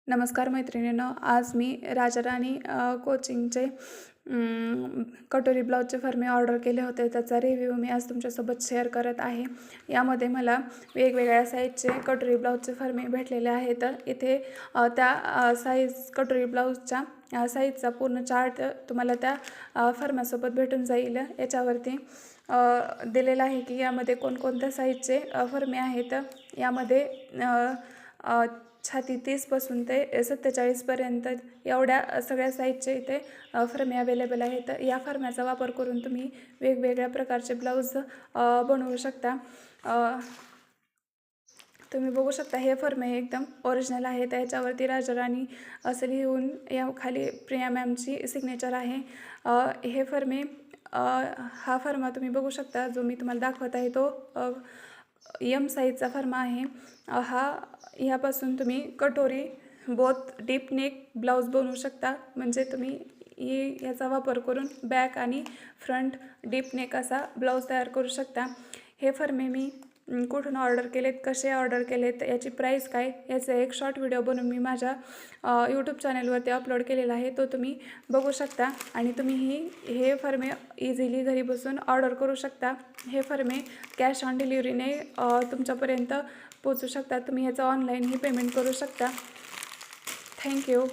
नमस्कार मैत्रिणींनो, आज मी राजाराणी कोचिंगचे कटोरी ब्लाऊजचे फर्मे ऑर्डर केले होते. त्याचा रिव्ह्यू मी आज तुमच्यासोबत शेअर करत आहे. यामध्ये मला वेगवेगळ्या साईजचे कटोरी ब्लाऊजचे फर्मे भेटलेले आहेत. इथे त्या साईज कटोरी ब्लाऊजच्या साईजचा पूर्ण चार्ट तुम्हाला त्या फर्म्यासोबत भेटून जाईल. याच्यावरती दिलेलं आहे की यामध्ये कोणकोणत्या साईजचे फर्मे आहेत. यामध्ये छाती 30पासून ते 47पर्यंत एवढ्या सगळ्या साईजचे इथे फर्मे अवेलेबल आहेत. या फर्म्याचा वापर करून तुम्ही वेगवेगळ्या प्रकारचे ब्लाऊज बनवू शकता. तुम्ही बघू शकता हे फर्मे एकदम ओरिजिनल आहे. त्याच्यावरती राजाराणी असं लिहून या खाली प्रिया मॅमची सिग्नेचर आहे. हे फर्मे हा फर्मा तुम्ही बघू शकता, जो मी तुम्हाला दाखवत आहे तो एम साईजचा फर्मा आहे. ह्यापासून तुम्ही कटोरी बोथ डीप नेक ब्लाऊज बनवू शकता. म्हणजे तुम्ही याचा वापर करून बॅक आणि फ्रंट डीप नेक असा ब्लाऊज तयार करू शकता. हे फर्मे मी कुठून ऑर्डर केलेत, कसे ऑर्डर केलेत, याची प्राईस काय, याचा एक शॉर्ट व्हिडिओ बनवून मी माझ्या यूट्यूब चॅनलवरती अपलोड केलेला आहे. तो तुम्ही बघू शकता आणि तुम्ही हे फर्मे इझिली घरी बसून ऑर्डर करू शकता. हे फर्मे कॅश ऑन डिलिव्हरीने तुमच्यापर्यंत पोचू शकतात. तुम्ही ह्याचं ऑनलाईनही पेमेंट करू शकता. थँक्यू.